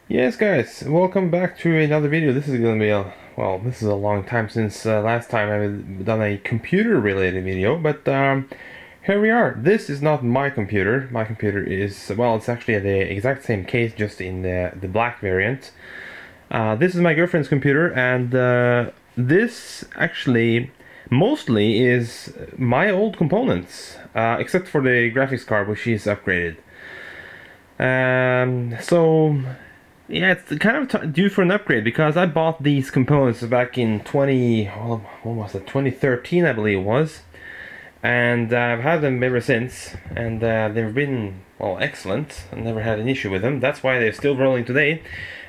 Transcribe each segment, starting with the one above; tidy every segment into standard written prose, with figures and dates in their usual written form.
Yes, guys, welcome back to another video. This is gonna be this is a long time since last time I've done a computer-related video, but here we are. This is not my computer. My computer is, well, it's actually the exact same case, just in the black variant. This is my girlfriend's computer, and this actually mostly is my old components, except for the graphics card, which is upgraded. So yeah, it's kind of due for an upgrade because I bought these components back in what was it, 2013, I believe it was, and I've had them ever since, and they've been, well, excellent. I never had an issue with them. That's why they're still rolling today.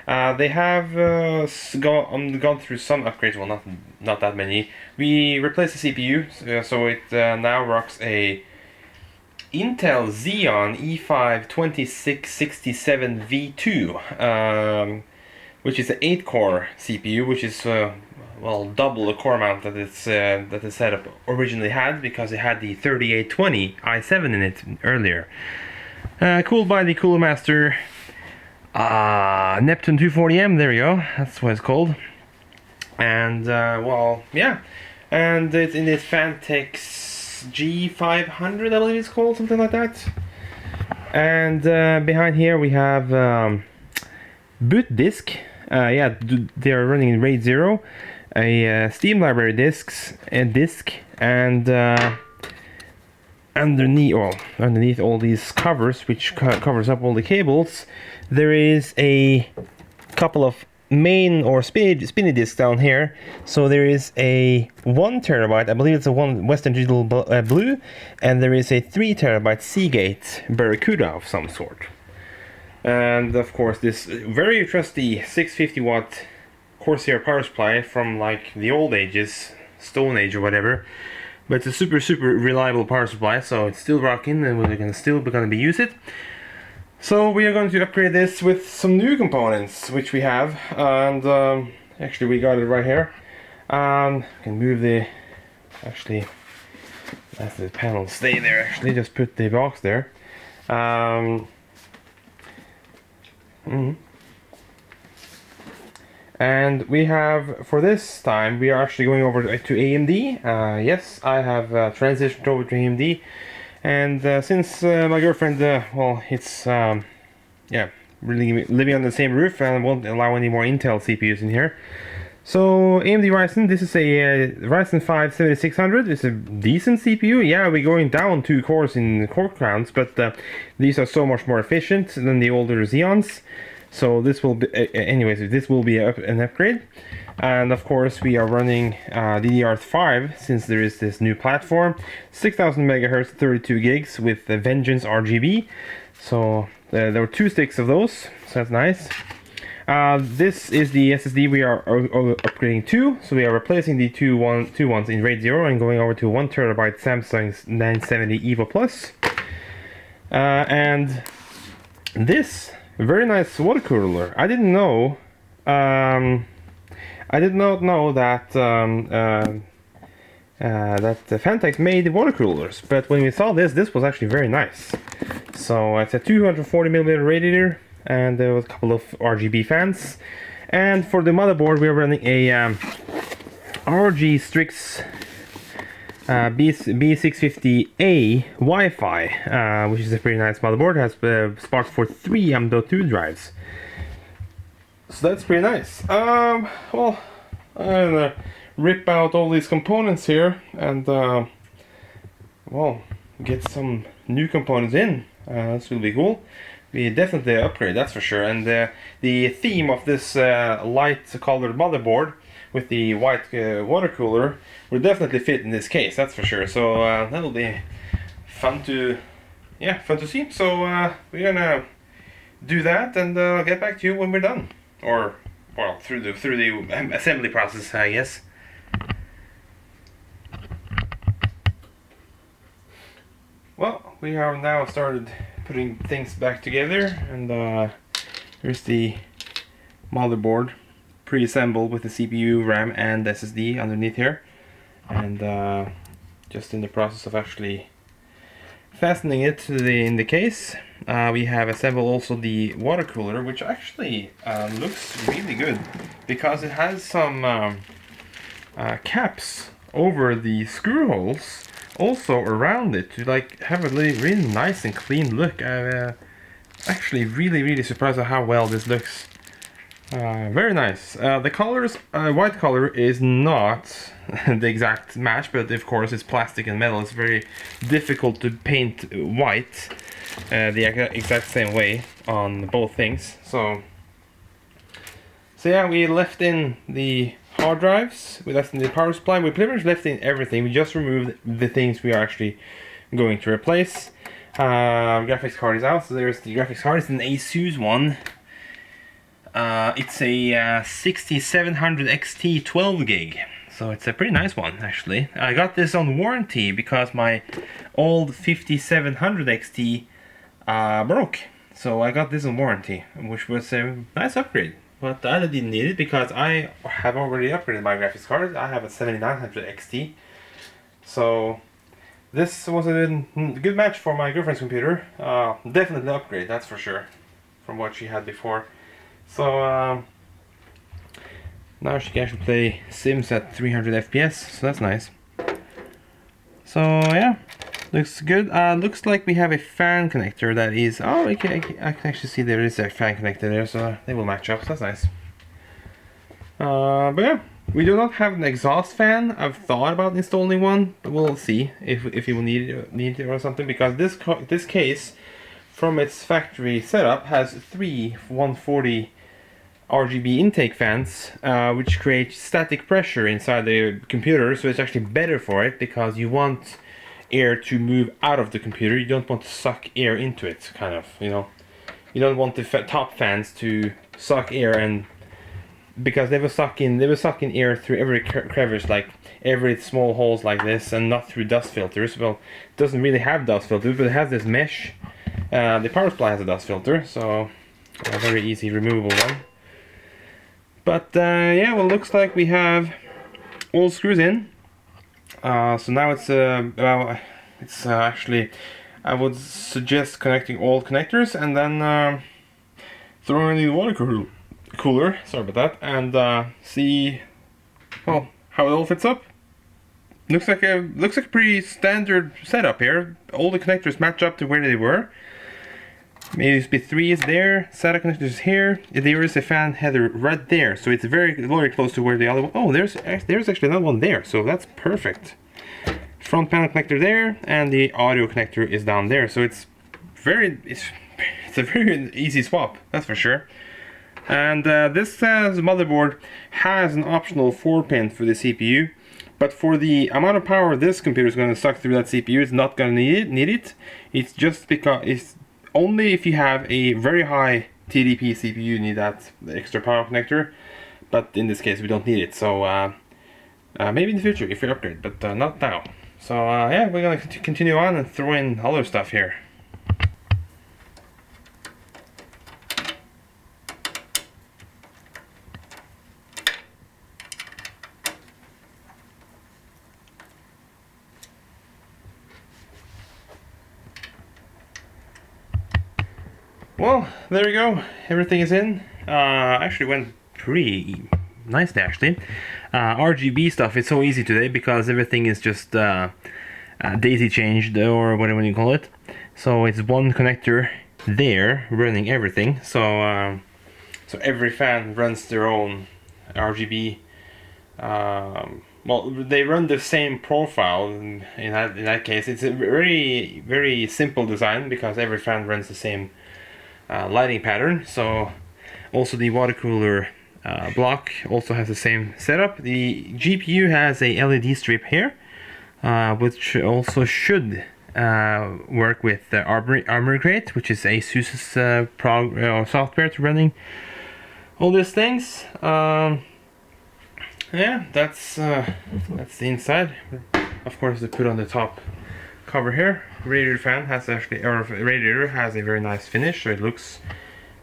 They have gone through some upgrades. Well, not that many. We replaced the CPU, so it now rocks a Intel Xeon E5 2667 V2, which is an 8-core CPU, which is well, double the core amount that the setup originally had, because it had the 3820 i7 in it earlier. Cooled by the Cooler Master Neptune 240M. There we go. That's what it's called. And well, yeah, and it's in this Phanteks G500, I believe it's called, something like that. And behind here we have boot disk. Yeah, they are running in RAID 0, a Steam library disk, and underneath all these covers, which covers up all the cables, there is a couple of main or spinny discs down here. So there is a 1 terabyte, I believe it's a Western Digital Blue, and there is a 3 terabyte Seagate Barracuda of some sort. And of course this very trusty 650 watt Corsair power supply from like the old ages, Stone Age or whatever. But it's a super reliable power supply, so it's still rocking, and we're still gonna be use it. So we are going to upgrade this with some new components, which we have, and actually we got it right here. Can move actually, let the panel stay there, actually, just put the box there. And we have, for this time, we are actually going over to AMD. Yes, I have transitioned over to AMD. And since my girlfriend, well, it's, yeah, really living on the same roof and won't allow any more Intel CPUs in here. So AMD Ryzen, this is a Ryzen 5 7600. It's a decent CPU. Yeah, we're going down 2 cores in core counts, but these are so much more efficient than the older Xeons. So this will be, anyways, this will be an upgrade. And of course we are running DDR5, since there is this new platform, 6000 megahertz, 32 gigs with the Vengeance RGB. So there were 2 sticks of those, so that's nice. This is the SSD we are upgrading to, so we are replacing the two ones in RAID 0 and going over to 1 terabyte Samsung 970 EVO Plus. And this very nice water cooler. I didn't know. I did not know that that Phanteks made water coolers, but when we saw this was actually very nice. So it's a 240mm radiator, and there was a couple of RGB fans. And for the motherboard, we're running a ROG Strix B650A Wi-Fi, which is a pretty nice motherboard. It has SPARC 3 M.2 drives. So that's pretty nice. Well, I'm gonna rip out all these components here and, well, get some new components in. This will be cool. Be definitely an upgrade, that's for sure. And the theme of this light-colored motherboard with the white water cooler will definitely fit in this case, that's for sure. So that'll be fun to, yeah, fun to see. So we're gonna do that, and I'll get back to you when we're done. Or, well, through the assembly process, I guess. Well, we have now started putting things back together, and here's the motherboard pre-assembled with the CPU, RAM, and SSD underneath here, and just in the process of actually fastening it to in the case, we have assembled also the water cooler, which actually looks really good because it has some caps over the screw holes, also around it, to like have a really nice and clean look. I'm actually really surprised at how well this looks. Very nice. The colors, white color is not the exact match, but of course it's plastic and metal. It's very difficult to paint white the exact same way on both things. So yeah, we left in the hard drives, we left in the power supply, we pretty much left in everything. We just removed the things we are actually going to replace. Graphics card is out, so there's the graphics card. It's an ASUS one. It's a 6700 XT 12 gig, so it's a pretty nice one actually. I got this on warranty because my old 5700 XT broke, so I got this on warranty, which was a nice upgrade. But I didn't need it because I have already upgraded my graphics card. I have a 7900 XT, so this was a good match for my girlfriend's computer. Definitely upgrade, that's for sure, from what she had before. So now she can actually play Sims at 300 FPS, so that's nice. So yeah, looks good. Looks like we have a fan connector that is, oh, I can actually see there is a fan connector there, so they will match up, so that's nice. But yeah, we do not have an exhaust fan. I've thought about installing one, but we'll see if you will need it or something, because this case from its factory setup has 3 140 RGB intake fans, which create static pressure inside the computer, so it's actually better for it because you want air to move out of the computer. You don't want to suck air into it, kind of, you know. You don't want the top fans to suck air, and because they will suck in air through every crevice, like every small holes like this, and not through dust filters. Well, it doesn't really have dust filters, but it has this mesh. The power supply has a dust filter, so a very easy removable one. But yeah, well, looks like we have all screws in. So now it's actually, I would suggest connecting all connectors and then throwing in the water cooler. Sorry about that, and see, well, how it all fits up. Looks like a pretty standard setup here. All the connectors match up to where they were. Maybe USB 3 is there, SATA connector is here, there is a fan header right there, so it's very close to where the other one, oh, there's actually another one there, so that's perfect. Front panel connector there, and the audio connector is down there, so it's a very easy swap, that's for sure. And this motherboard has an optional 4-pin for the CPU, but for the amount of power this computer is going to suck through that CPU, it's not going to need it. It's just because it's only if you have a very high TDP CPU you need that extra power connector, but in this case we don't need it. So maybe in the future if we upgrade, but not now. So yeah, we're gonna continue on and throw in other stuff here. Well, there we go. Everything is in. Actually went pretty nicely, actually. RGB stuff is so easy today because everything is just daisy chained, or whatever you call it. So it's one connector there running everything. So so every fan runs their own RGB. Well, they run the same profile in that case. It's a very simple design because every fan runs the same lighting pattern. So also the water cooler block also has the same setup. The GPU has a LED strip here, which also should work with Armoury Crate, which is ASUS's software to running all these things. Yeah, that's the inside. Of course, they put on the top cover here. Radiator fan has radiator has a very nice finish, so it looks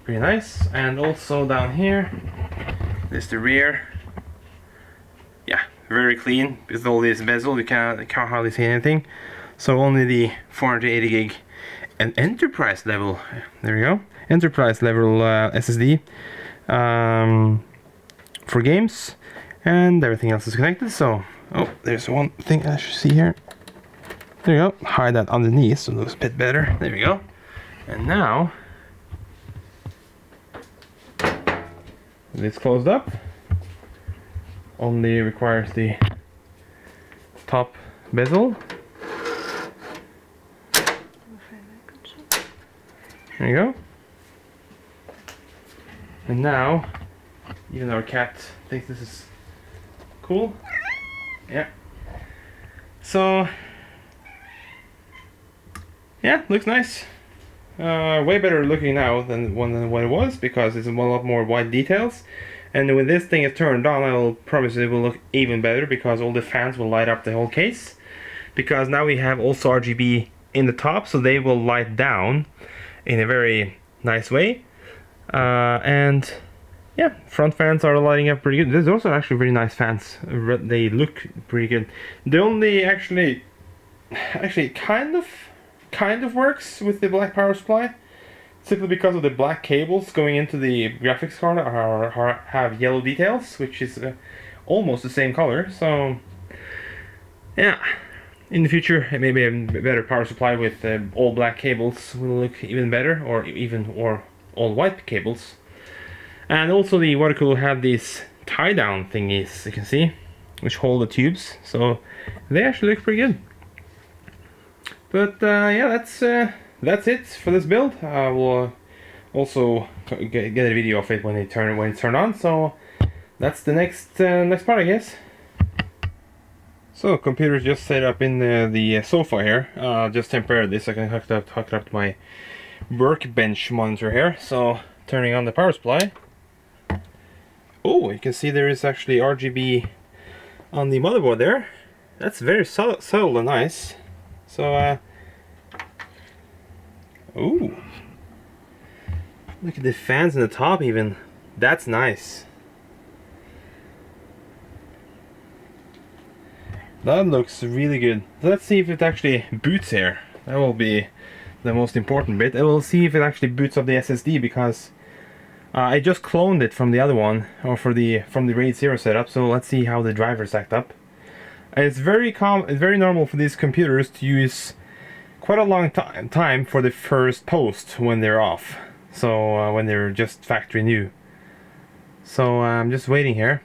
pretty nice. And also down here, there's the rear. Yeah, very clean with all this bezel. You can't hardly see anything. So only the 480 gig and enterprise level, there we go, enterprise level SSD for games, and everything else is connected. So, oh, there's one thing I should see here. There you go, hide that underneath so it looks a bit better. There we go. And now, it's closed up. Only requires the top bezel. There you go. And now, even our cat thinks this is cool. Yeah. So, yeah, looks nice. Way better looking now than what it was, because it's a lot more white details. And when this thing is turned on, I will promise it will look even better, because all the fans will light up the whole case. Because now we have also RGB in the top, so they will light down in a very nice way. And yeah, front fans are lighting up pretty good. There's also actually very nice fans. They look pretty good. The only actually kind of works with the black power supply, simply because of the black cables going into the graphics card have yellow details, which is almost the same color. So yeah, in the future maybe a better power supply with all black cables will look even better, or all white cables. And also the water cooler had these tie down thingies, you can see, which hold the tubes, so they actually look pretty good. But yeah, that's it for this build. We'll also get a video of it when it's turned on. So that's the next part, I guess. So computer just set up in the sofa here. Just temporarily, so I can hook it up to my workbench monitor here. So turning on the power supply. Oh, you can see there is actually RGB on the motherboard there. That's very subtle and nice. So ooh, look at the fans in the top even. That's nice. That looks really good. Let's see if it actually boots here. That will be the most important bit. I will see if it actually boots up the SSD, because I just cloned it from the other one, or from the RAID 0 setup. So let's see how the drivers act up. It's very normal for these computers to use quite a long time for the first post when they're off. So when they're just factory new. So I'm just waiting here.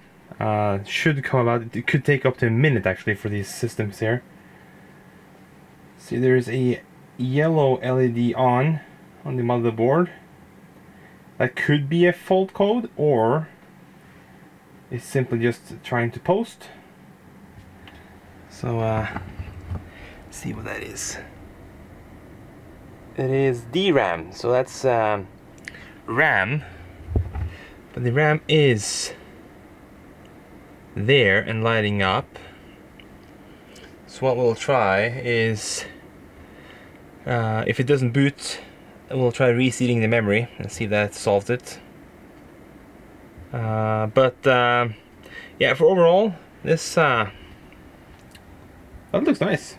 Should come about. It could take up to a minute actually for these systems here. See, there's a yellow LED on the motherboard. That could be a fault code, or it's simply just trying to post. So let's see what that is. It is DRAM, so that's RAM, but the RAM is there and lighting up. So what we'll try is, if it doesn't boot, we'll try reseating the memory and see if that solves it. Yeah, for overall, this that looks nice.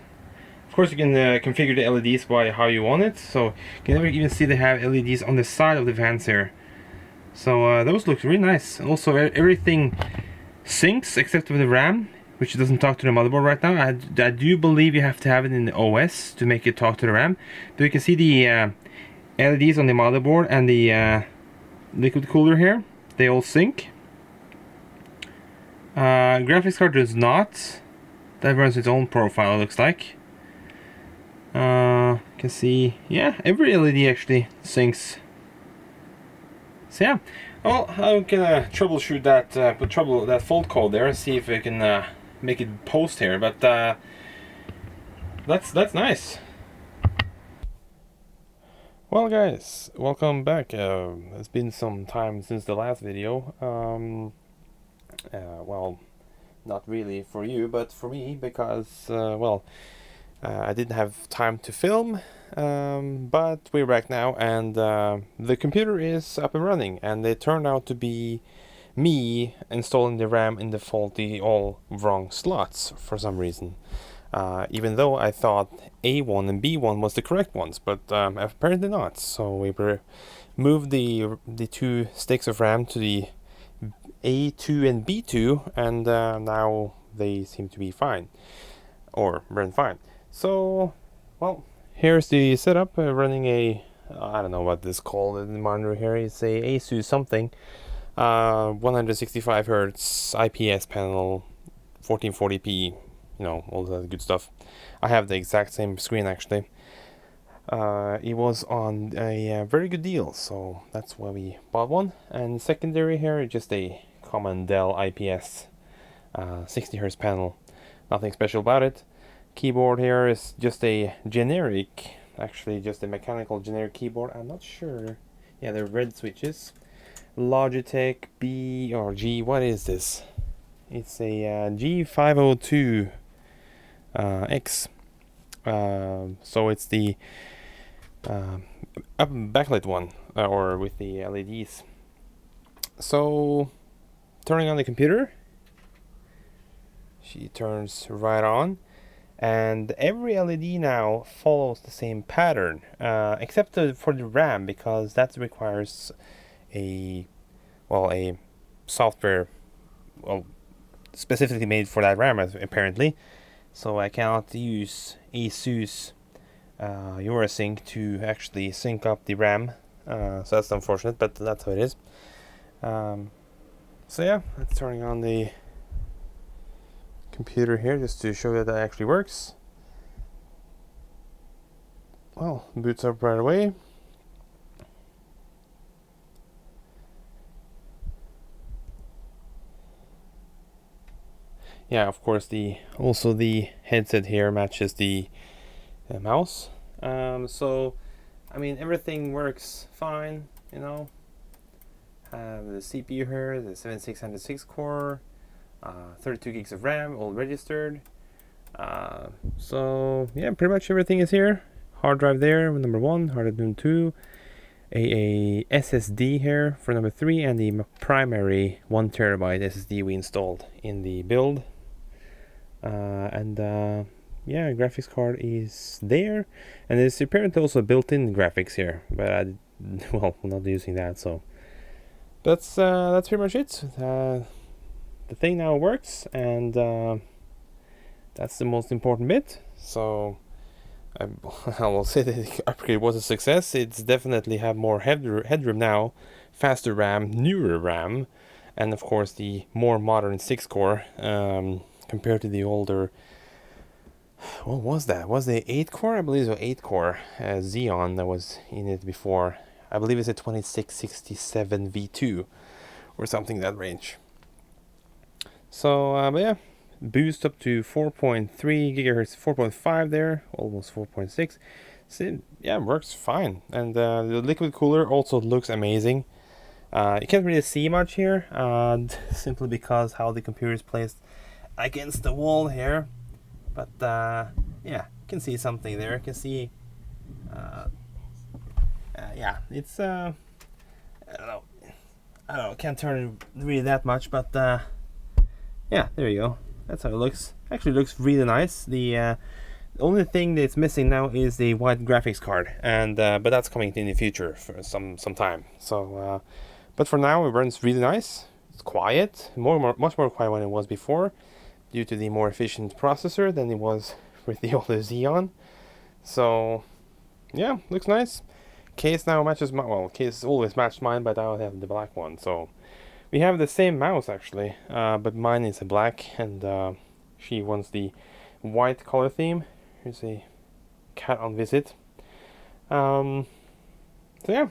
Of course, you can configure the LEDs by how you want it. So you can never even see they have LEDs on the side of the fans here. So those look really nice. Also, everything syncs except for the RAM, which doesn't talk to the motherboard right now. I do believe you have to have it in the OS to make it talk to the RAM. But you can see the LEDs on the motherboard and the liquid cooler here. They all sync. Graphics card does not. That runs its own profile, it looks like. You can see, yeah, every LED actually syncs. So yeah, well, I'm gonna troubleshoot that, that fault code there and see if I can make it post here. But that's nice. Well, guys, welcome back. It's been some time since the last video. Well, not really for you, but for me, because well, I didn't have time to film, but we're back now, and the computer is up and running, and it turned out to be me installing the RAM in the faulty, all wrong slots for some reason. even though I thought A1 and B1 was the correct ones, but apparently not. So we moved the two sticks of RAM to the A2 and B2, and now they seem to be fine, or run fine. So, well, here's the setup, running a, I don't know what this called in the monitor here, it's a ASUS something, 165 Hertz IPS panel, 1440p, you know, all that good stuff. I have the exact same screen actually. It was on a very good deal, so that's why we bought one. And secondary here, just a common Dell IPS 60 Hz panel. Nothing special about it. Keyboard here is just a generic, actually just a mechanical generic keyboard. I'm not sure. Yeah, they're red switches. Logitech B or G. What is this? It's a G502 X. So it's the backlit one, or with the LEDs. So turning on the computer, she turns right on, and every LED now follows the same pattern, except for the RAM, because that requires a software, well, specifically made for that RAM apparently. So I cannot use ASUS Eurosync to actually sync up the RAM, so that's unfortunate, but that's how it is. So yeah, let's turning on the computer here just to show that actually works. Well, boots up right away. Yeah, of course, also the headset here matches the mouse. So I mean, everything works fine, you know. Have the CPU here, the 7606 core, 32 gigs of RAM, all registered. So yeah, pretty much everything is here. Hard drive there, number 1, hard drive number 2, a SSD here for number 3, and the primary 1 terabyte SSD we installed in the build. Yeah, graphics card is there, and there's apparently also built-in graphics here, but well, I'm not using that, so that's pretty much it. The thing now works, and that's the most important bit. So I will say that the upgrade was a success. It's definitely have more headroom now, faster RAM, newer RAM, and of course the more modern 6-core compared to the older. What was that? Was the 8-core? I believe it was 8-core Xeon that was in it before. I believe it's a 2667 V2 or something in that range. So, but yeah, boost up to 4.3 gigahertz, 4.5 there, almost 4.6. So, yeah, works fine. And the liquid cooler also looks amazing. You can't really see much here, simply because how the computer is placed against the wall here. But yeah, you can see something there. You can see, yeah, it's I don't know, can't turn it really that much, but yeah, there you go. That's how it looks. Actually, looks really nice. The only thing that's missing now is the white graphics card, and but that's coming in the future for some time. So, but for now, it runs really nice. It's quiet, much more quiet than it was before, due to the more efficient processor than it was with the older Xeon. So yeah, looks nice. Case now matches my, well, case always matched mine, but I have the black one. So we have the same mouse actually, but mine is a black, and she wants the white color theme. Here's a cat on visit. So yeah,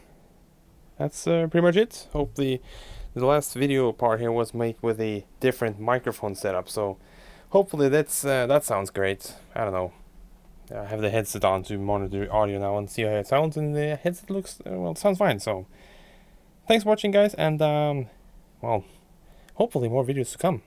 that's pretty much it. Hope the last video part here was made with a different microphone setup, so hopefully that's that sounds great. I don't know. I have the headset on to monitor audio now and see how it sounds, and the headset looks well, it sounds fine. So thanks for watching, guys, and well, hopefully more videos to come.